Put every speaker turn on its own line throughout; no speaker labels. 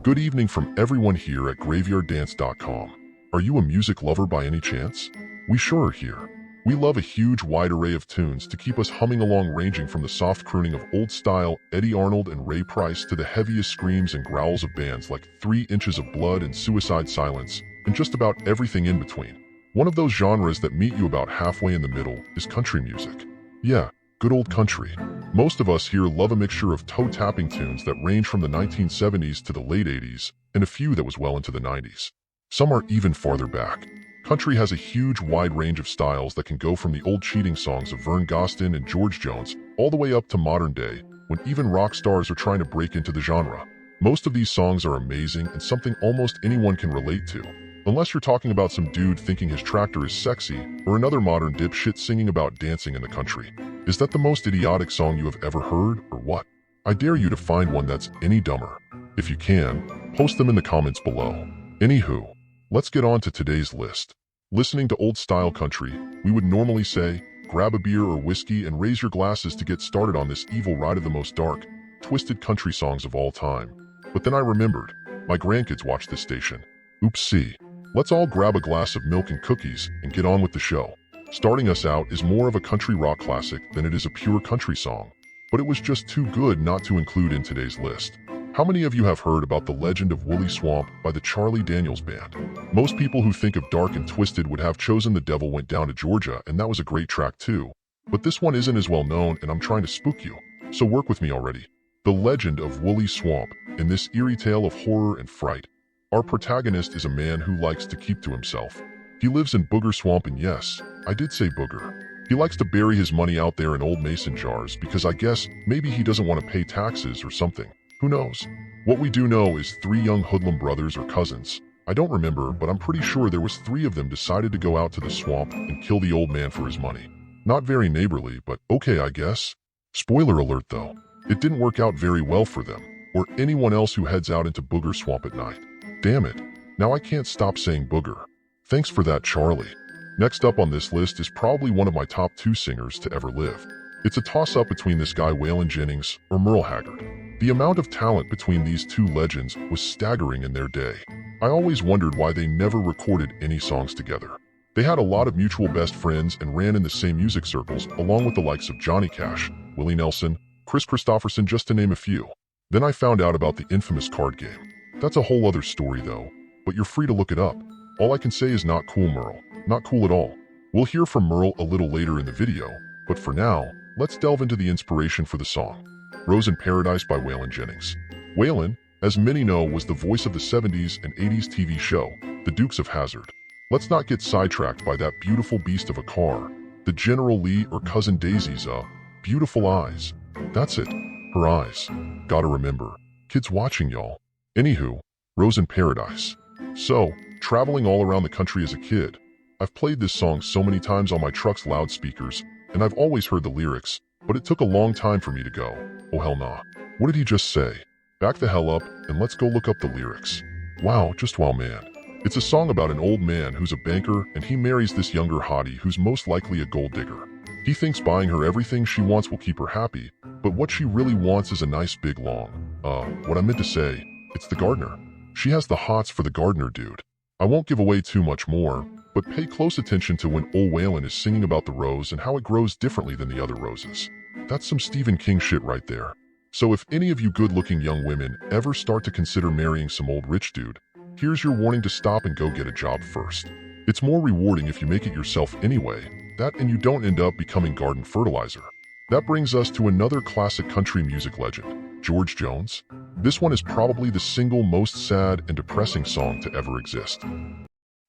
Good evening from everyone here at GraveyardDance.com. Are you a music lover by any chance? We sure are here. We love a huge wide array of tunes to keep us humming along, ranging from the soft crooning of old-style Eddie Arnold and Ray Price to the heaviest screams and growls of bands like 3 Inches of Blood and Suicide Silence, and just about everything in between. One of those genres that meet you about halfway in the middle is country music. Yeah, good old country. Most of us here love a mixture of toe-tapping tunes that range from the 1970s to the late 80s, and a few that was well into the 90s. Some are even farther back. Country has a huge wide range of styles that can go from the old cheating songs of Vern Gosdin and George Jones all the way up to modern day, when even rock stars are trying to break into the genre. Most of these songs are amazing and something almost anyone can relate to. Unless you're talking about some dude thinking his tractor is sexy, or another modern dipshit singing about dancing in the country. Is that the most idiotic song you have ever heard, or what? I dare you to find one that's any dumber. If you can, post them in the comments below. Anywho, let's get on to today's list. Listening to old-style country, we would normally say, grab a beer or whiskey and raise your glasses to get started on this evil ride of the most dark, twisted country songs of all time. But then I remembered, my grandkids watch this station. Oopsie. Let's all grab a glass of milk and cookies and get on with the show. Starting us out is more of a country rock classic than it is a pure country song, but it was just too good not to include in today's list. How many of you have heard about The Legend of Wooley Swamp by the Charly Daniels Band? Most people who think of dark and twisted would have chosen The Devil Went Down to Georgia, and that was a great track too. But this one isn't as well known, and I'm trying to spook you, so work with me already. The Legend of Wooley Swamp, in this eerie tale of horror and fright. Our protagonist is a man who likes to keep to himself. He lives in Booger Swamp, and yes, I did say booger. He likes to bury his money out there in old mason jars because I guess maybe he doesn't want to pay taxes or something. Who knows? What we do know is 3 young hoodlum brothers or cousins. I don't remember, but I'm pretty sure there was 3 of them decided to go out to the swamp and kill the old man for his money. Not very neighborly, but okay, I guess. Spoiler alert though, it didn't work out very well for them, or anyone else who heads out into Booger Swamp at night. Damn it, now I can't stop saying booger. Thanks for that, Charlie. Next up on this list is probably one of my top 2 singers to ever live. It's a toss-up between this guy Waylon Jennings or Merle Haggard. The amount of talent between these 2 legends was staggering in their day. I always wondered why they never recorded any songs together. They had a lot of mutual best friends and ran in the same music circles along with the likes of Johnny Cash, Willie Nelson, Chris Christopherson, just to name a few. Then I found out about the infamous card game. That's a whole other story though, but you're free to look it up. All I can say is not cool, Merle. Not cool at all. We'll hear from Merle a little later in the video, but for now, let's delve into the inspiration for the song. Rose in Paradise by Waylon Jennings. Waylon, as many know, was the voice of the 70s and 80s TV show, The Dukes of Hazzard. Let's not get sidetracked by that beautiful beast of a car, the General Lee or Cousin Daisy's beautiful eyes. That's it, her eyes. Gotta remember, kids watching y'all. Anywho, Rose in Paradise. So, traveling all around the country as a kid, I've played this song so many times on my truck's loudspeakers, and I've always heard the lyrics, but it took a long time for me to go, oh hell nah. What did he just say? Back the hell up, and let's go look up the lyrics. Wow, just wow man. It's a song about an old man who's a banker, and he marries this younger hottie who's most likely a gold digger. He thinks buying her everything she wants will keep her happy, but what she really wants is a nice big long, what I meant to say, it's the gardener. She has the hots for the gardener dude. I won't give away too much more, but pay close attention to when old Waylon is singing about the rose and how it grows differently than the other roses. That's some Stephen King shit right there. So if any of you good-looking young women ever start to consider marrying some old rich dude, here's your warning to stop and go get a job first. It's more rewarding if you make it yourself anyway, that and you don't end up becoming garden fertilizer. That brings us to another classic country music legend, George Jones. This one is probably the single most sad and depressing song to ever exist.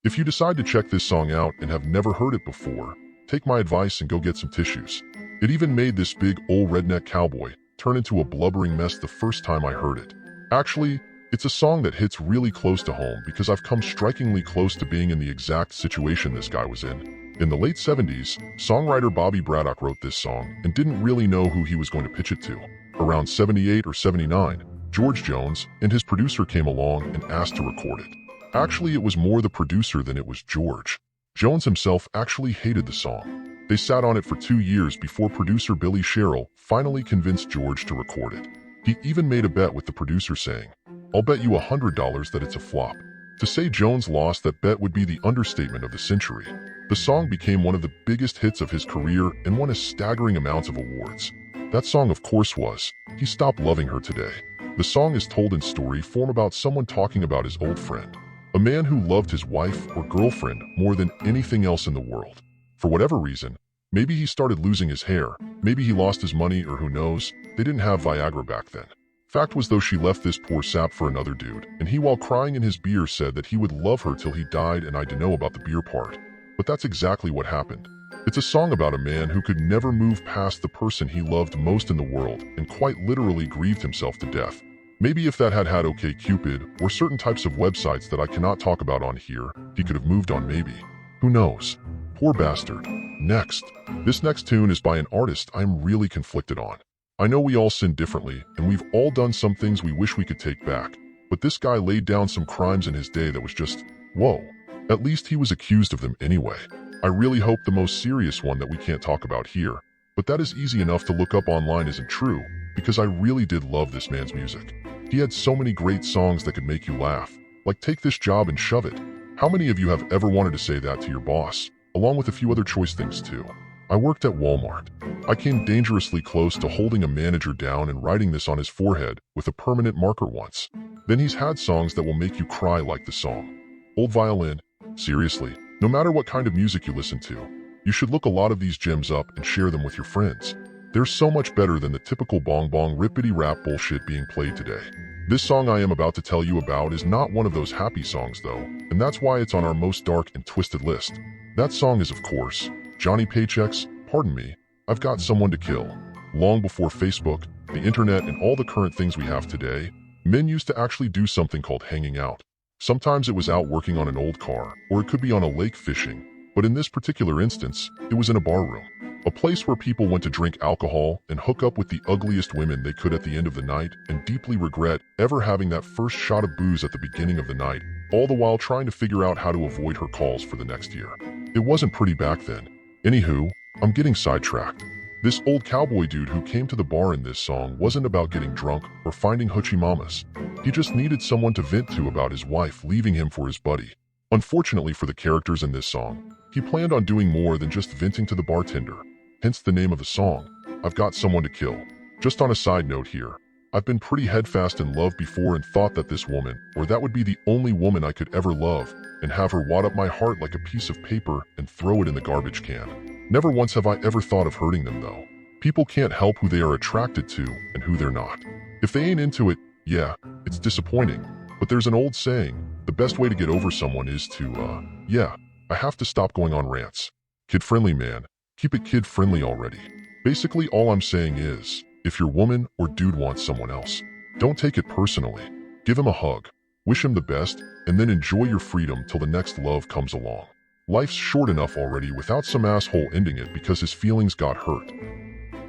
If you decide to check this song out and have never heard it before, take my advice and go get some tissues. It even made this big old redneck cowboy turn into a blubbering mess the first time I heard it. Actually, it's a song that hits really close to home because I've come strikingly close to being in the exact situation this guy was in. In the late 70s, songwriter Bobby Braddock wrote this song and didn't really know who he was going to pitch it to. Around 78 or 79, George Jones and his producer came along and asked to record it. Actually, it was more the producer than it was George. Jones himself actually hated the song. They sat on it for 2 years before producer Billy Sherrill finally convinced George to record it. He even made a bet with the producer saying, I'll bet you $100 that it's a flop. To say Jones lost that bet would be the understatement of the century. The song became one of the biggest hits of his career and won a staggering amount of awards. That song, of course, was He Stopped Loving Her Today. The song is told in story form about someone talking about his old friend, a man who loved his wife or girlfriend more than anything else in the world. For whatever reason, maybe he started losing his hair, maybe he lost his money, or who knows, they didn't have Viagra back then. Fact was though, she left this poor sap for another dude, and he, while crying in his beer, said that he would love her till he died, and I don't know about the beer part. But that's exactly what happened. It's a song about a man who could never move past the person he loved most in the world and quite literally grieved himself to death. Maybe if that had had OkCupid or certain types of websites that I cannot talk about on here, he could have moved on maybe. Who knows? Poor bastard. Next. This next tune is by an artist I'm really conflicted on. I know we all sin differently, and we've all done some things we wish we could take back, but this guy laid down some crimes in his day that was just, whoa. At least he was accused of them anyway. I really hope the most serious one that we can't talk about here, but that is easy enough to look up online isn't true, because I really did love this man's music. He had so many great songs that could make you laugh, like Take This Job and Shove It. How many of you have ever wanted to say that to your boss, along with a few other choice things too? I worked at Walmart. I came dangerously close to holding a manager down and writing this on his forehead with a permanent marker once. Then he's had songs that will make you cry like the song Old Violin. Seriously, no matter what kind of music you listen to, you should look a lot of these gems up and share them with your friends. They're so much better than the typical bong-bong rippity-rap bullshit being played today. This song I am about to tell you about is not one of those happy songs though, and that's why it's on our most dark and twisted list. That song is, of course, Johnny Paycheck's Pardon Me, I've Got Someone to Kill. Long before Facebook, the internet, and all the current things we have today, men used to actually do something called hanging out. Sometimes it was out working on an old car, or it could be on a lake fishing, but in this particular instance, it was in a bar room. A place where people went to drink alcohol and hook up with the ugliest women they could at the end of the night and deeply regret ever having that first shot of booze at the beginning of the night, all the while trying to figure out how to avoid her calls for the next year. It wasn't pretty back then. Anywho, I'm getting sidetracked. This old cowboy dude who came to the bar in this song wasn't about getting drunk or finding hoochie mamas. He just needed someone to vent to about his wife leaving him for his buddy. Unfortunately for the characters in this song, he planned on doing more than just venting to the bartender. Hence the name of the song, I've Got Someone to Kill. Just on a side note here, I've been pretty headfast in love before and thought that this woman, or that would be the only woman I could ever love, and have her wad up my heart like a piece of paper and throw it in the garbage can. Never once have I ever thought of hurting them though. People can't help who they are attracted to and who they're not. If they ain't into it, yeah, it's disappointing. But there's an old saying, the best way to get over someone is to, yeah, I have to stop going on rants. Kid-friendly, man. Keep it kid-friendly already. Basically, all I'm saying is, if your woman or dude wants someone else, don't take it personally. Give him a hug, wish him the best, and then enjoy your freedom till the next love comes along. Life's short enough already without some asshole ending it because his feelings got hurt.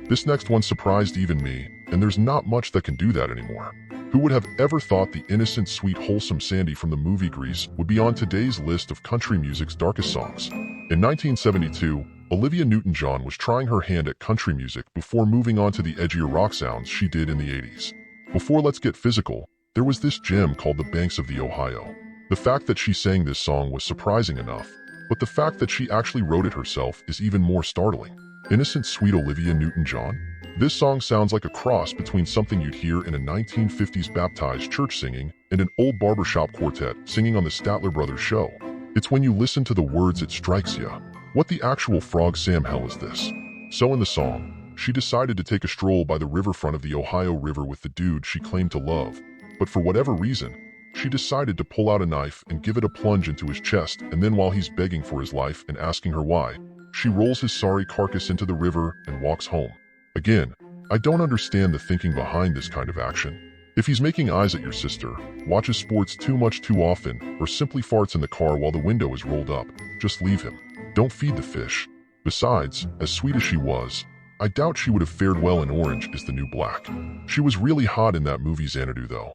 This next one surprised even me, and there's not much that can do that anymore. Who would have ever thought the innocent, sweet, wholesome Sandy from the movie Grease would be on today's list of country music's darkest songs? In 1972, Olivia Newton-John was trying her hand at country music before moving on to the edgier rock sounds she did in the 80s. Before Let's Get Physical, there was this gem called The Banks of the Ohio. The fact that she sang this song was surprising enough, but the fact that she actually wrote it herself is even more startling. Innocent, sweet Olivia Newton-John? This song sounds like a cross between something you'd hear in a 1950s baptized church singing and an old barbershop quartet singing on the Statler Brothers show. It's when you listen to the words it strikes ya. What the actual frog Sam hell is this? So in the song, she decided to take a stroll by the riverfront of the Ohio River with the dude she claimed to love, but for whatever reason, she decided to pull out a knife and give it a plunge into his chest, and then while he's begging for his life and asking her why, she rolls his sorry carcass into the river and walks home. Again, I don't understand the thinking behind this kind of action. If he's making eyes at your sister, watches sports too much too often, or simply farts in the car while the window is rolled up, just leave him. Don't feed the fish. Besides, as sweet as she was, I doubt she would have fared well in Orange is the New Black. She was really hot in that movie Xanadu though.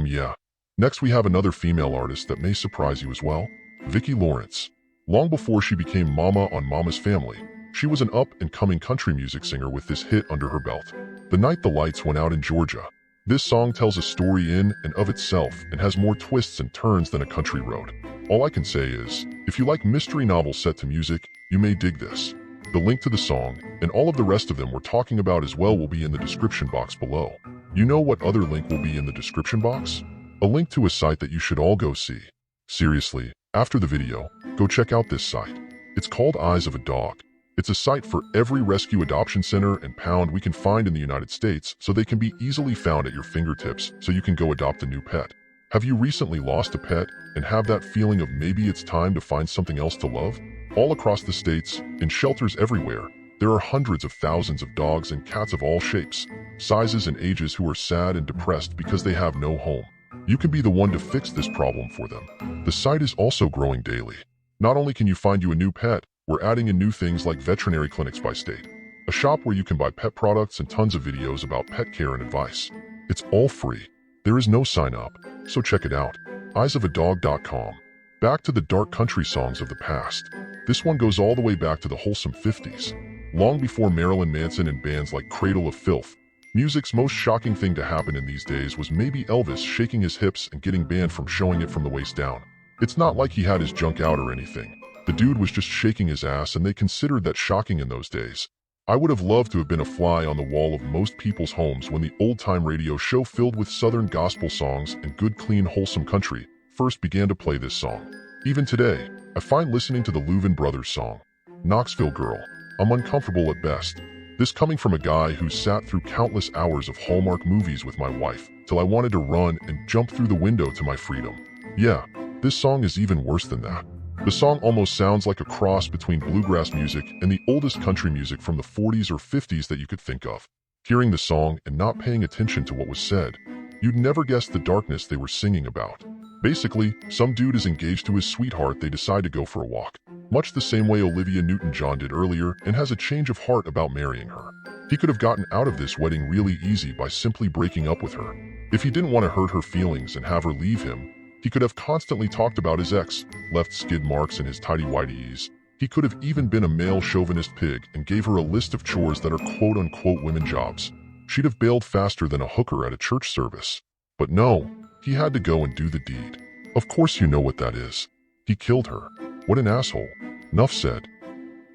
Yeah. Next we have another female artist that may surprise you as well, Vicki Lawrence. Long before she became Mama on Mama's Family, she was an up-and-coming country music singer with this hit under her belt. The Night the Lights Went Out in Georgia. This song tells a story in and of itself and has more twists and turns than a country road. All I can say is, if you like mystery novels set to music, you may dig this. The link to the song, and all of the rest of them we're talking about as well, will be in the description box below. You know what other link will be in the description box? A link to a site that you should all go see. Seriously, after the video, go check out this site. It's called Eyes of a Dog. It's a site for every rescue adoption center and pound we can find in the United States, so they can be easily found at your fingertips so you can go adopt a new pet. Have you recently lost a pet and have that feeling of maybe it's time to find something else to love? All across the states, in shelters everywhere, there are hundreds of thousands of dogs and cats of all shapes, sizes and ages who are sad and depressed because they have no home. You can be the one to fix this problem for them. The site is also growing daily. Not only can you find you a new pet, we're adding in new things like veterinary clinics by state, a shop where you can buy pet products, and tons of videos about pet care and advice. It's all free. There is no sign up, so check it out. eyesofadog.com. Back to the dark country songs of the past. This one goes all the way back to the wholesome 50s. Long before Marilyn Manson and bands like Cradle of Filth, music's most shocking thing to happen in these days was maybe Elvis shaking his hips and getting banned from showing it from the waist down. It's not like he had his junk out or anything. The dude was just shaking his ass, and they considered that shocking in those days. I would have loved to have been a fly on the wall of most people's homes when the old-time radio show filled with southern gospel songs and good, clean, wholesome country first began to play this song. Even today, I find listening to the Louvin brothers song, Knoxville Girl, I'm uncomfortable at best. This coming from a guy who sat through countless hours of Hallmark movies with my wife, till I wanted to run and jump through the window to my freedom. Yeah, this song is even worse than that. The song almost sounds like a cross between bluegrass music and the oldest country music from the 40s or 50s that you could think of. Hearing the song and not paying attention to what was said, you'd never guess the darkness they were singing about. Basically, some dude is engaged to his sweetheart, they decide to go for a walk. Much the same way Olivia Newton-John did earlier, and has a change of heart about marrying her. He could have gotten out of this wedding really easy by simply breaking up with her. If he didn't want to hurt her feelings and have her leave him, he could have constantly talked about his ex, left skid marks in his tighty-whities. He could have even been a male chauvinist pig and gave her a list of chores that are quote-unquote women jobs. She'd have bailed faster than a hooker at a church service. But no, he had to go and do the deed. Of course you know what that is. He killed her. What an asshole. Nuff said.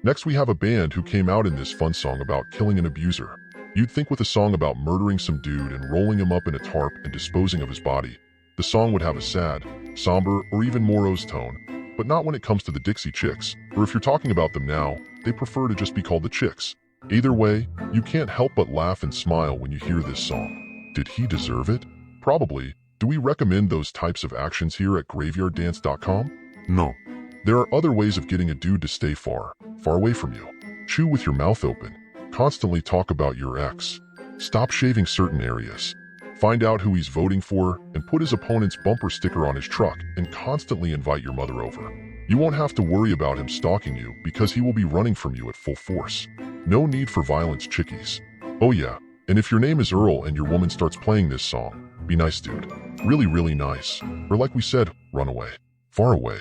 Next we have a band who came out in this fun song about killing an abuser. You'd think with a song about murdering some dude and rolling him up in a tarp and disposing of his body, the song would have a sad, somber, or even morose tone, but not when it comes to the Dixie Chicks, or if you're talking about them now, they prefer to just be called the Chicks. Either way, you can't help but laugh and smile when you hear this song. Did he deserve it? Probably. Do we recommend those types of actions here at graveyarddance.com? No. There are other ways of getting a dude to stay far away from you. Chew with your mouth open. Constantly talk about your ex. Stop shaving certain areas. Find out who he's voting for and put his opponent's bumper sticker on his truck and constantly invite your mother over. You won't have to worry about him stalking you because he will be running from you at full force. No need for violence, chickies. Oh yeah, and if your name is Earl and your woman starts playing this song, be nice, dude. Really, really nice. Or like we said, run away. Far away.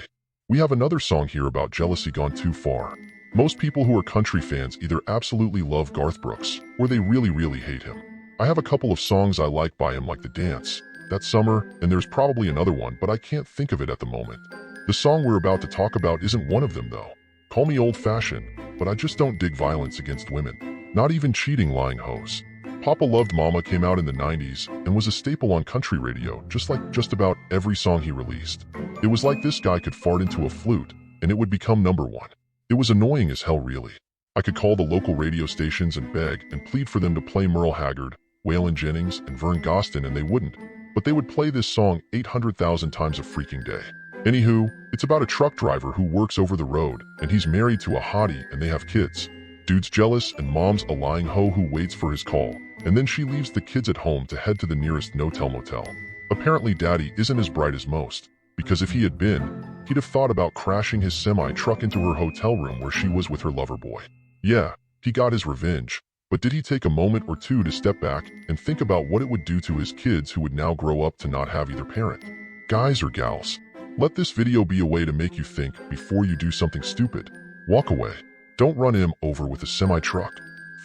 We have another song here about jealousy gone too far. Most people who are country fans either absolutely love Garth Brooks or they really, really hate him. I have a couple of songs I like by him, like The Dance, That Summer, and there's probably another one, but I can't think of it at the moment. The song we're about to talk about isn't one of them though. Call me old-fashioned, but I just don't dig violence against women. Not even cheating lying hoes. Papa Loved Mama came out in the 90s and was a staple on country radio, just like just about every song he released. It was like this guy could fart into a flute, and it would become #1. It was annoying as hell, really. I could call the local radio stations and beg and plead for them to play Merle Haggard, Waylon Jennings, and Vern Gostin, and they wouldn't. But they would play this song 800,000 times a freaking day. Anywho, it's about a truck driver who works over the road, and he's married to a hottie and they have kids. Dude's jealous and mom's a lying hoe who waits for his call, and then she leaves the kids at home to head to the nearest no-tell motel. Apparently daddy isn't as bright as most, because if he had been, he'd have thought about crashing his semi-truck into her hotel room where she was with her lover boy. Yeah, he got his revenge. But did he take a moment or two to step back and think about what it would do to his kids who would now grow up to not have either parent? Guys or gals, let this video be a way to make you think before you do something stupid. Walk away. Don't run him over with a semi-truck.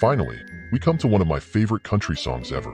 Finally, we come to one of my favorite country songs ever,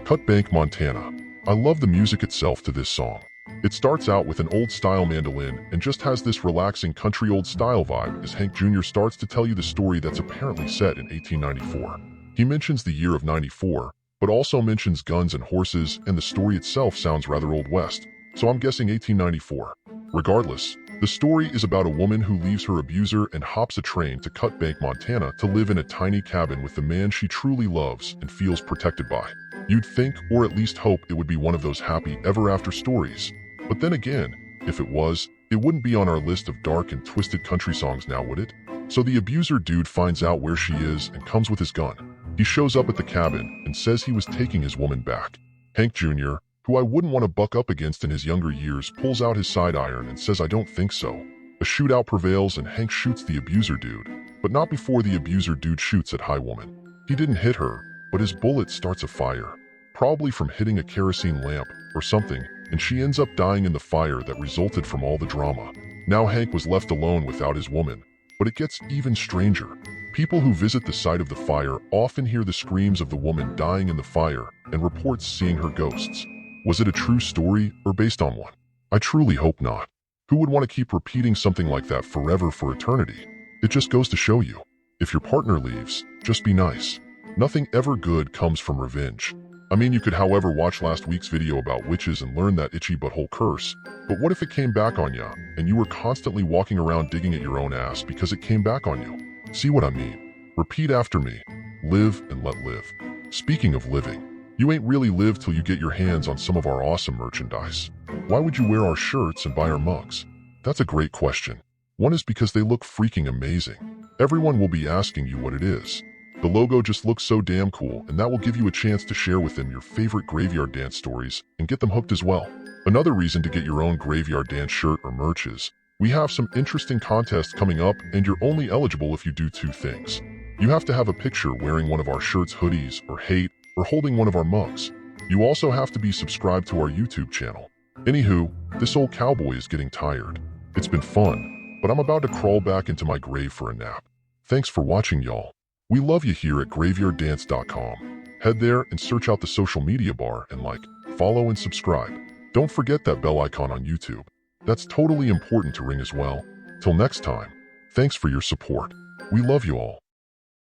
Cutbank, Montana. I love the music itself to this song. It starts out with an old-style mandolin and just has this relaxing country old-style vibe as Hank Jr. starts to tell you the story that's apparently set in 1894. He mentions the year of 94, but also mentions guns and horses, and the story itself sounds rather Old West, so I'm guessing 1894. Regardless, the story is about a woman who leaves her abuser and hops a train to Cutbank, Montana to live in a tiny cabin with the man she truly loves and feels protected by. You'd think, or at least hope, it would be one of those happy ever-after stories. But then again, if it was, it wouldn't be on our list of dark and twisted country songs now, would it? So the abuser dude finds out where she is and comes with his gun. He shows up at the cabin and says he was taking his woman back. Hank Jr., who I wouldn't want to buck up against in his younger years, pulls out his side iron and says, "I don't think so." A shootout prevails and Hank shoots the abuser dude, but not before the abuser dude shoots at High Woman. He didn't hit her, but his bullet starts a fire, probably from hitting a kerosene lamp or something, and she ends up dying in the fire that resulted from all the drama. Now Hank was left alone without his woman, but it gets even stranger. People who visit the site of the fire often hear the screams of the woman dying in the fire and reports seeing her ghosts. Was it a true story or based on one? I truly hope not. Who would want to keep repeating something like that forever for eternity? It just goes to show you, if your partner leaves, just be nice. Nothing ever good comes from revenge. I mean, you could however watch last week's video about witches and learn that itchy butthole curse, but what if it came back on ya and you were constantly walking around digging at your own ass because it came back on you? See what I mean? Repeat after me. Live and let live. Speaking of living, you ain't really lived till you get your hands on some of our awesome merchandise. Why would you wear our shirts and buy our mugs? That's a great question. One is because they look freaking amazing. Everyone will be asking you what it is. The logo just looks so damn cool, and that will give you a chance to share with them your favorite graveyard dance stories and get them hooked as well. Another reason to get your own graveyard dance shirt or merch is, we have some interesting contests coming up, and you're only eligible if you do two things. You have to have a picture wearing one of our shirts, hoodies, or hate, or holding one of our mugs. You also have to be subscribed to our YouTube channel. Anywho, this old cowboy is getting tired. It's been fun, but I'm about to crawl back into my grave for a nap. Thanks for watching, y'all. We love you here at graveyarddance.com. Head there and search out the social media bar and like, follow, and subscribe. Don't forget that bell icon on YouTube. That's totally important to ring as well. Till next time, thanks for your support. We love you all.